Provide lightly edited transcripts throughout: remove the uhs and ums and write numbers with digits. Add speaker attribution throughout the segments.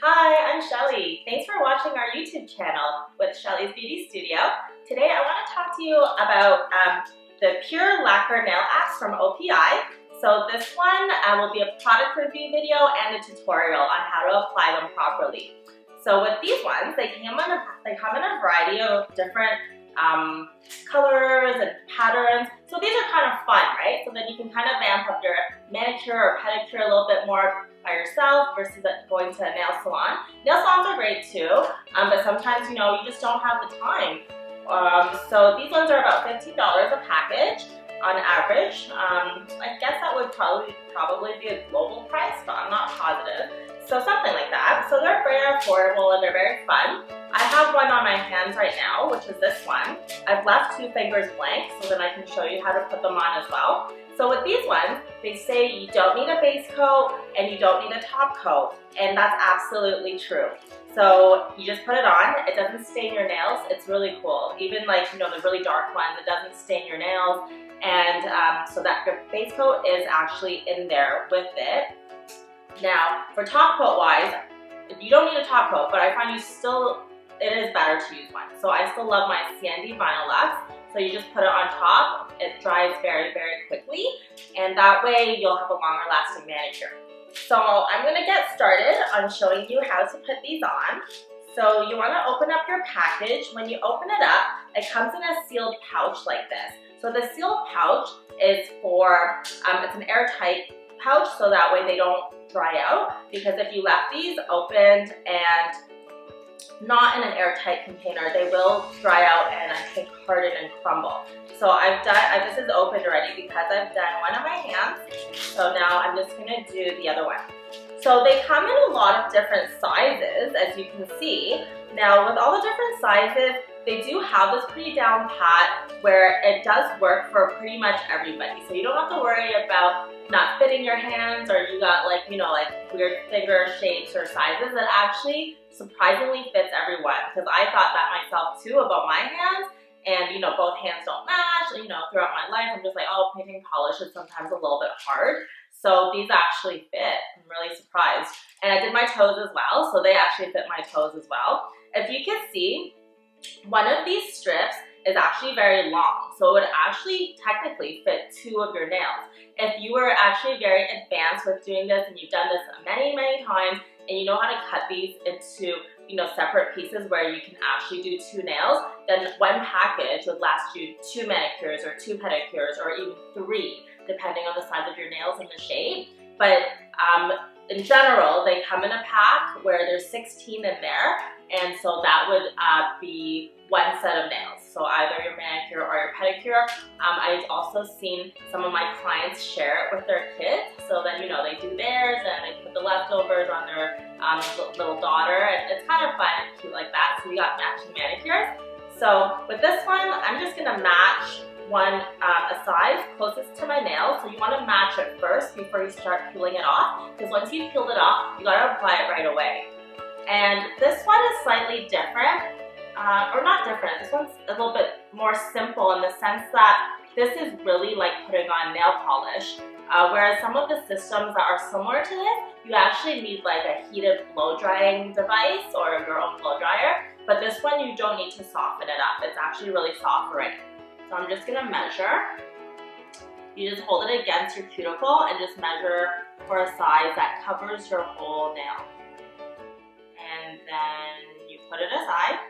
Speaker 1: Hi, I'm Shelly. Thanks for watching our YouTube channel with Shelly's Beauty Studio. Today I want to talk to you about the Pure Lacquer Nail Apps from OPI. So this one will be a product review video and a tutorial on how to apply them properly. So with these ones, they come in a variety of different colors and patterns. So these are kind of fun, right? So then you can kind of vamp up your manicure or pedicure a little bit more by yourself versus going to a nail salon. Nail salons are great too, but sometimes you just don't have the time. So these ones are about $15 a package on average. I guess that would probably be a global price, but I'm not positive. So something like that. So they're very affordable and they're very fun. I have one on my hands right now, which is this one. I've left 2 fingers blank so then I can show you how to put them on as well. So with these ones, they say you don't need a base coat and you don't need a top coat, and that's absolutely true. So you just put it on, it doesn't stain your nails, it's really cool. Even the really dark ones, it doesn't stain your nails, and so that your base coat is actually in there with it. Now, for top coat wise, you don't need a top coat, but I find it is better to use one. So I still love my Sandy Vinyl Lux. So you just put it on top, it dries very, very quickly, and that way you'll have a longer lasting manicure. So I'm gonna get started on showing you how to put these on. So you wanna open up your package. When you open it up, it comes in a sealed pouch like this. So the sealed pouch is for, it's an airtight pouch so that way they don't dry out, because if you left these opened and not in an airtight container, they will dry out and I think harden and crumble. So this is opened already because I've done one of my hands. So now I'm just gonna do the other one. So they come in a lot of different sizes, as you can see. Now with all the different sizes, they do have this pretty down pat where it does work for pretty much everybody. So you don't have to worry about not fitting your hands, or you got weird finger shapes or sizes. That actually surprisingly fits everyone, because I thought that myself too about my hands, and both hands don't match. Throughout my life I'm just like, oh, painting polish is sometimes a little bit hard. So these actually fit. I'm really surprised. And I did my toes as well, so they actually fit my toes as well. If you can see, one of these strips is actually very long, so it would actually technically fit 2 of your nails. If you were actually very advanced with doing this and you've done this many, many times and you know how to cut these into separate pieces where you can actually do 2 nails, then one package would last you 2 manicures or 2 pedicures or even 3, depending on the size of your nails and the shape. But in general, they come in a pack where there's 16 in there, and so that would be 1 set of nails. So either your manicure or your pedicure. I've also seen some of my clients share it with their kids. So then, they do theirs and they put the leftovers on their little daughter. And it's kind of fun and cute like that. So we got matching manicures. So with this one, I'm just gonna match one a size closest to my nail. So you wanna match it first before you start peeling it off. Because once you've peeled it off, you gotta apply it right away. And this one is slightly different. Or not different, this one's a little bit more simple in the sense that this is really like putting on nail polish, whereas some of the systems that are similar to this, you actually need like a heated blow drying device or your own blow dryer, but this one you don't need to soften it up. It's actually really soft already. So I'm just gonna measure. You just hold it against your cuticle and just measure for a size that covers your whole nail. And then you put it aside.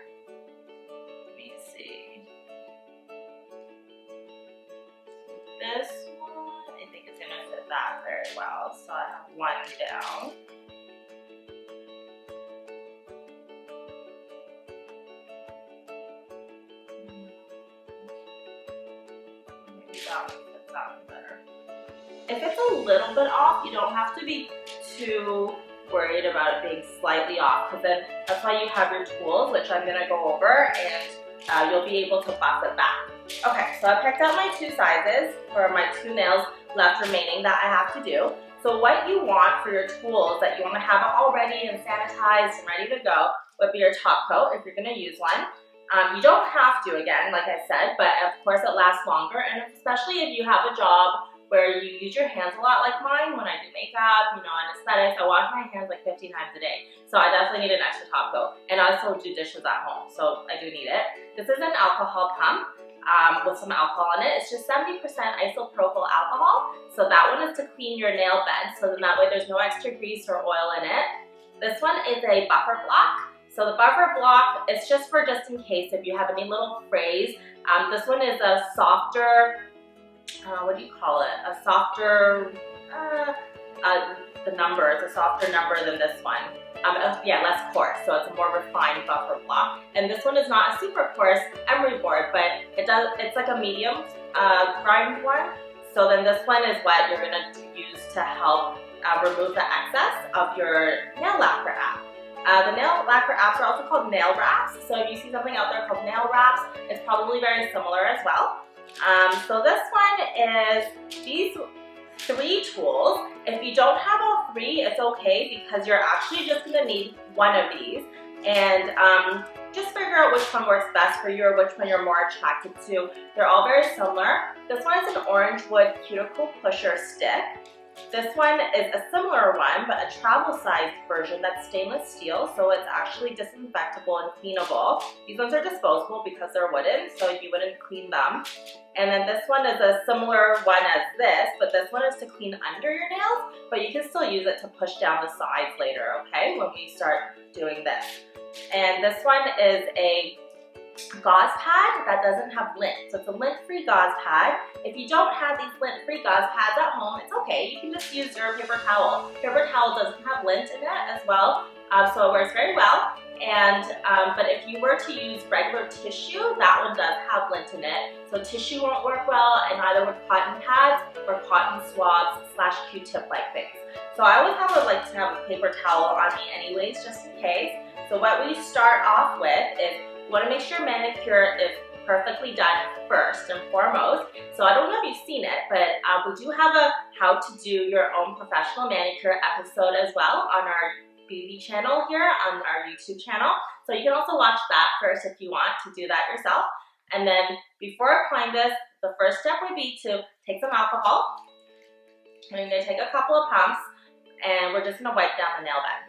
Speaker 1: This one, I think it's gonna fit that very well. So I have 1 down. Maybe that one fits that one better. If it's a little bit off, you don't have to be too worried about it being slightly off, because then that's why you have your tools, which I'm gonna go over, and you'll be able to buff it back. Okay, so I picked out my 2 sizes for my 2 nails left remaining that I have to do. So what you want for your tools that you want to have already and sanitized and ready to go would be your top coat if you're going to use one. You don't have to, again, like I said, but of course it lasts longer, and especially if you have a job where you use your hands a lot like mine when I do makeup, you know, and aesthetics. I wash my hands like 15 times a day. So I definitely need an extra top coat. And I also do dishes at home, so I do need it. This is an alcohol pump with some alcohol in it. It's just 70% isopropyl alcohol. So that one is to clean your nail bed, so then that way there's no extra grease or oil in it. This one is a buffer block. So the buffer block, it's just in case if you have any little frays. This one is a softer, what do you call it? A softer, the number is a softer number than this one. Yeah, less coarse, so it's a more refined buffer block. And this one is not a super coarse emery board, but it's like a medium grind one. So then this one is what you're gonna use to help remove the excess of your nail lacquer app. The nail lacquer apps are also called nail wraps. So if you see something out there called nail wraps, it's probably very similar as well. So this one is these 3 tools. If you don't have all 3, it's okay because you're actually just gonna need one of these. And just figure out which one works best for you or which one you're more attracted to. They're all very similar. This one is an orange wood cuticle pusher stick. This one is a similar one, but a travel-sized version that's stainless steel, so it's actually disinfectable and cleanable. These ones are disposable because they're wooden, so you wouldn't clean them. And then this one is a similar one as this, but this one is to clean under your nails, but you can still use it to push down the sides later, okay, when we start doing this. And this one is a gauze pad that doesn't have lint. So it's a lint-free gauze pad. If you don't have these lint-free gauze pads at home, it's okay. You can just use your paper towel. Paper towel doesn't have lint in it as well, so it works very well. And but if you were to use regular tissue, that one does have lint in it. So tissue won't work well, and either with cotton pads or cotton swabs / Q-tip like things. So I always like to have a paper towel on me anyways, just in case. So what we start off with is you want to make sure manicure is perfectly done first and foremost. So I don't know if you've seen it, but we do have a how to do your own professional manicure episode as well on our beauty channel here on our YouTube channel. So you can also watch that first if you want to do that yourself. And then before applying this, the first step would be to take some alcohol. And you're going to take a couple of pumps and we're just going to wipe down the nail bed.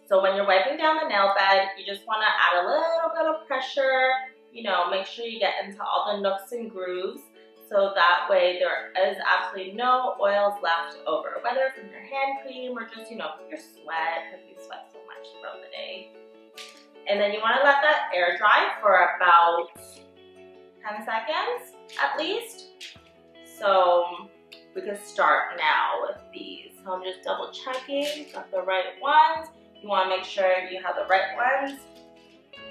Speaker 1: So when you're wiping down the nail bed, you just want to add a little bit of pressure, you know, make sure you get into all the nooks and grooves so that way there is absolutely no oils left over, whether from your hand cream or just, you know, your sweat, because you sweat so much throughout the day. And then you want to let that air dry for about 10 seconds at least. So we can start now with these. So I'm just double checking, got the right ones. You want to make sure you have the right ones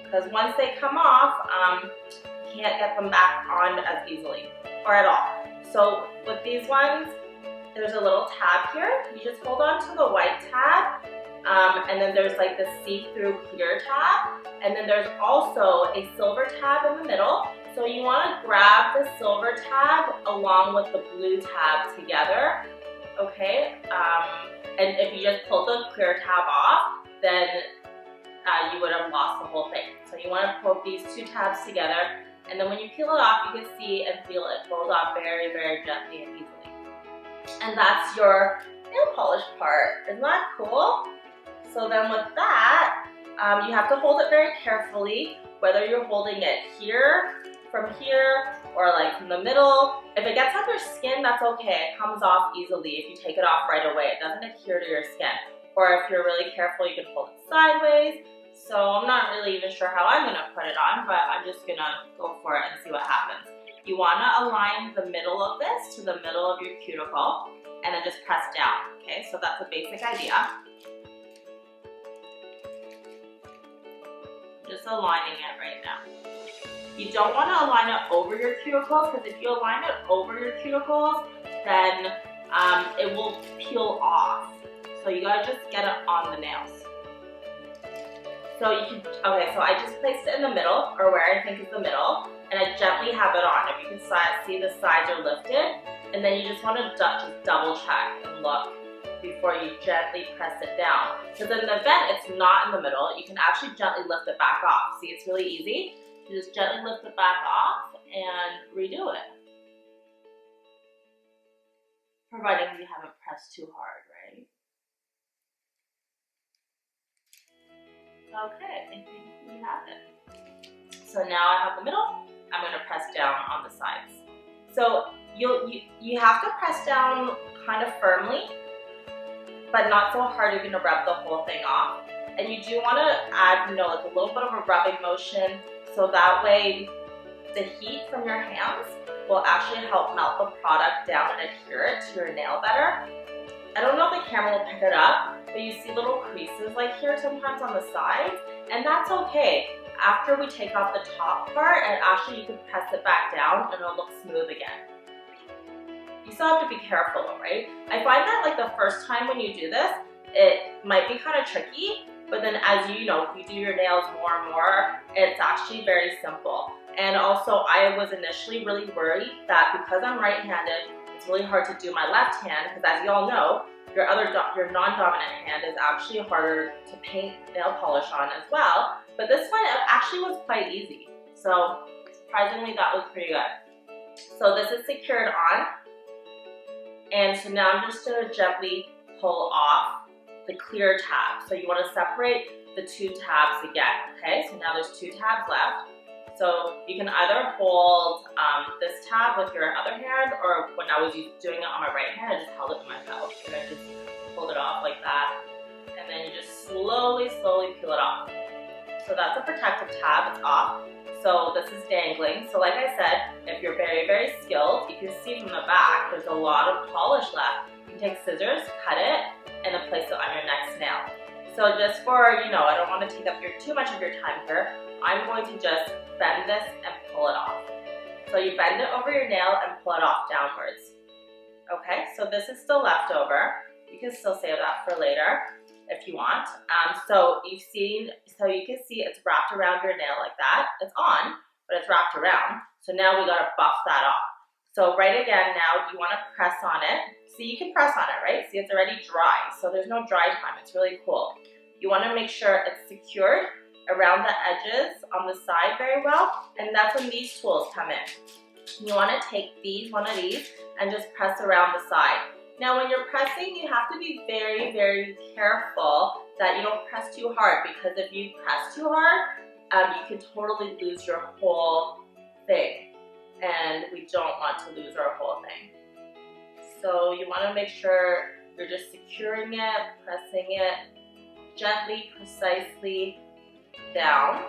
Speaker 1: because once they come off, you can't get them back on as easily or at all. So with these ones, there's a little tab here. You just hold on to the white tab and then there's like the see-through clear tab, and then there's also a silver tab in the middle. So you want to grab the silver tab along with the blue tab together, okay? And if you just pull the clear tab off, then you would have lost the whole thing. So you want to pull these 2 tabs together, and then when you peel it off, you can see and feel it fold off very, very gently and easily. And that's your nail polish part. Isn't that cool? So then with that, you have to hold it very carefully, whether you're holding it here, from here, or like from the middle. If it gets on your skin, that's okay. It comes off easily if you take it off right away. It doesn't adhere to your skin. Or if you're really careful, you can hold it sideways. So I'm not really even sure how I'm gonna put it on, but I'm just gonna go for it and see what happens. You wanna align the middle of this to the middle of your cuticle and then just press down, okay? So that's a basic idea. Just aligning it right now. You don't want to align it over your cuticles because if you align it over your cuticles, then it will peel off. So you gotta just get it on the nails. So you can, okay, so I just placed it in the middle, or where I think is the middle, and I gently have it on. If you can see the sides are lifted, and then you just want to just double check and look before you gently press it down. Because in the event it's not in the middle, you can actually gently lift it back off. See, it's really easy. You just gently lift it back off and redo it. providing you haven't pressed too hard, right? Okay, I think we have it. So now I have the middle. I'm going to press down on the sides. So you have to press down kind of firmly, but not so hard you're going to rub the whole thing off. And you do want to add, like a little bit of a rubbing motion, so that way the heat from your hands will actually help melt the product down and adhere it to your nail better. I don't know if the camera will pick it up, but you see little creases like here sometimes on the sides, and that's okay. After we take off the top part, and actually you can press it back down and it'll look smooth again. You still have to be careful though, right? I find that like the first time when you do this, it might be kind of tricky, but then as you do your nails more and more, it's actually very simple. And also I was initially really worried that because I'm right-handed, it's really hard to do my left hand, because as you all know, your non-dominant hand is actually harder to paint nail polish on as well. But this one actually was quite easy. So surprisingly, that was pretty good. So this is secured on. And so now I'm just gonna gently pull off the clear tab. So you wanna separate the two tabs again, okay? So now there's two tabs left. So you can either hold this tab with your other hand, or when I was doing it on my right hand, I just held it in my mouth and I just pulled it off like that. And then you just slowly peel it off. So that's a protective tab, it's off. So this is dangling. So like I said, if you're very skilled, you can see from the back, there's a lot of polish left. You can take scissors, cut it, and then place it on your next nail. So just for, I don't want to take up too much of your time here, I'm going to just bend this and pull it off. So you bend it over your nail and pull it off downwards. Okay, so this is still left over. You can still save that for later if you want. So you can see it's wrapped around your nail like that. It's on, but it's wrapped around. So now we gotta buff that off. So right again, now you wanna press on it. See, you can press on it, right? See, it's already dry, so there's no dry time. It's really cool. You wanna make sure it's secured around the edges on the side very well, and that's when these tools come in. You wanna take one of these, and just press around the side. Now when you're pressing, you have to be very careful that you don't press too hard, because if you press too hard, you can totally lose your whole thing, and we don't want to lose our whole thing. So you want to make sure you're just securing it, pressing it gently, precisely down.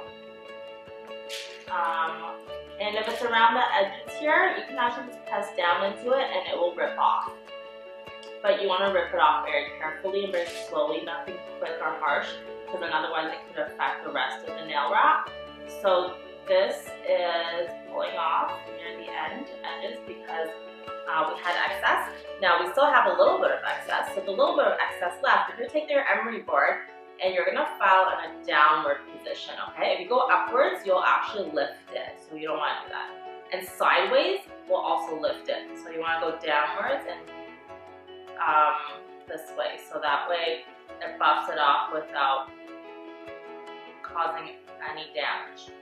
Speaker 1: And if it's around the edges here, you can actually just press down into it and it will rip off. But you want to rip it off very carefully and very slowly, nothing quick or harsh, because then otherwise it could affect the rest of the nail wrap. So this is pulling off near the edges because we had excess. Now we still have a little bit of excess, so the little bit of excess left, you're going to take your emery board and you're going to file in a downward position, okay? If you go upwards, you'll actually lift it, so you don't want to do that. And sideways will also lift it, so you want to go downwards and this way, so that way it buffs it off without causing any damage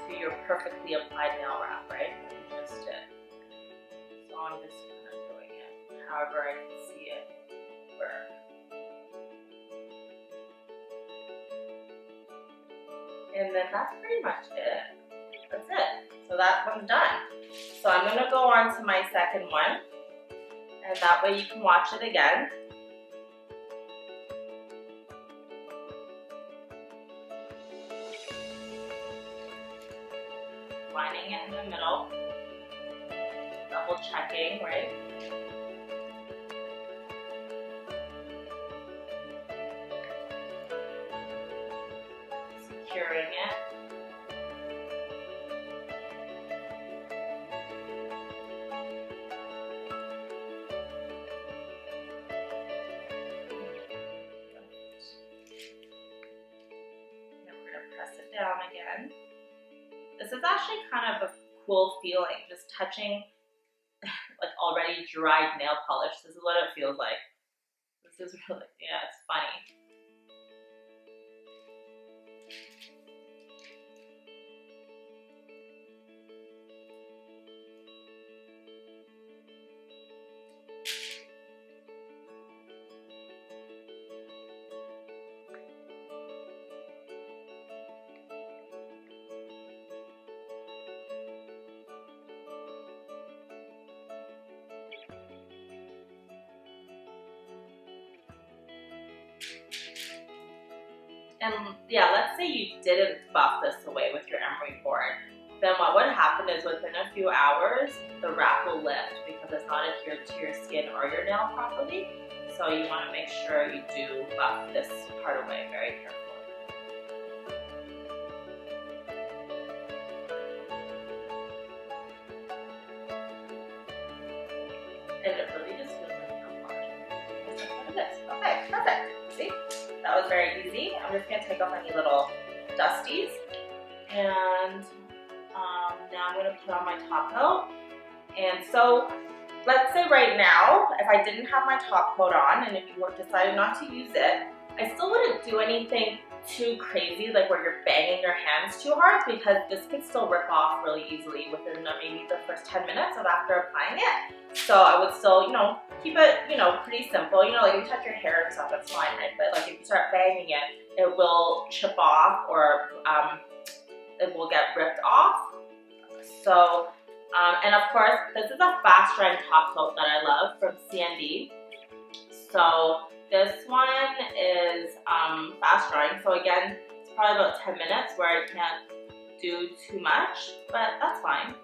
Speaker 1: to your perfectly applied nail wrap, right? You just did. So I'm just kind of doing it however I can see it work. And then that's pretty much it. That's it. So that one's done. So I'm going to go on to my second one. And that way you can watch it again. Lining it in the middle. Double checking, right? Securing it. Down again. This is actually kind of a cool feeling, just touching like already dried nail polish. This is what it feels like. This is really, yeah, it's funny. And yeah, let's say you didn't buff this away with your emery board, then what would happen is within a few hours, the wrap will lift because it's not adhered to your skin or your nail properly. So you want to make sure you do buff this part away very carefully. And it really just feels like nail polish. Look at this. Okay, perfect. See? That was very easy. I'm just going to take off any little dusties. And now I'm going to put on my top coat. And so, let's say right now, if I didn't have my top coat on and if you decided not to use it, I still wouldn't do anything too crazy, like where you're banging your hands too hard, because this could still rip off really easily within maybe the first 10 minutes of after applying it. So I would still, keep it, pretty simple. Like if you touch your hair and stuff, that's fine, right? But like if you start banging it, it will chip off or it will get ripped off. So, and of course, this is a fast drying top coat that I love from CND. So this one is fast drying. So again, it's probably about 10 minutes where I can't do too much, but that's fine.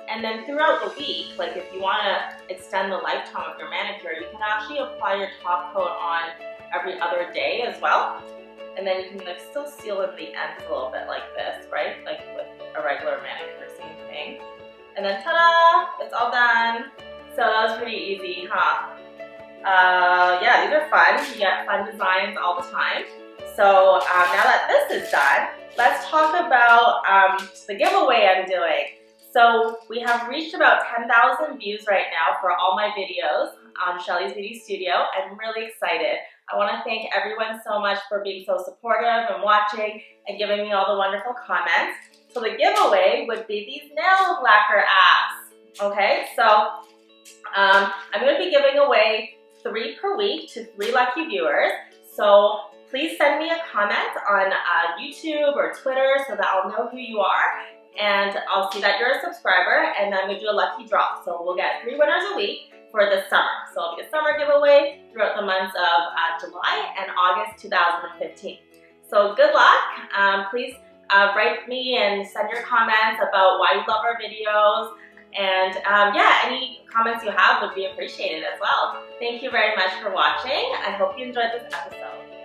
Speaker 1: And then throughout the week, like if you want to extend the lifetime of your manicure, you can actually apply your top coat on every other day as well. And then you can like still seal in the ends a little bit like this, right? Like with a regular manicure, same thing. And then ta-da! It's all done. So that was pretty easy, huh? Yeah, these are fun. You get fun designs all the time. So now that this is done, let's talk about the giveaway I'm doing. So we have reached about 10,000 views right now for all my videos on Shelly's Beauty Studio. I'm really excited. I want to thank everyone so much for being so supportive and watching and giving me all the wonderful comments. So the giveaway would be these nail lacquer apps. Okay, so I'm going to be giving away 3 per week to 3 lucky viewers. So please send me a comment on YouTube or Twitter so that I'll know who you are. And I'll see that you're a subscriber, and I'm going to do a lucky draw. So we'll get 3 winners a week for the summer. So it'll be a summer giveaway throughout the months of July and August 2015. So good luck. Please write me and send your comments about why you love our videos. And yeah, any comments you have would be appreciated as well. Thank you very much for watching. I hope you enjoyed this episode.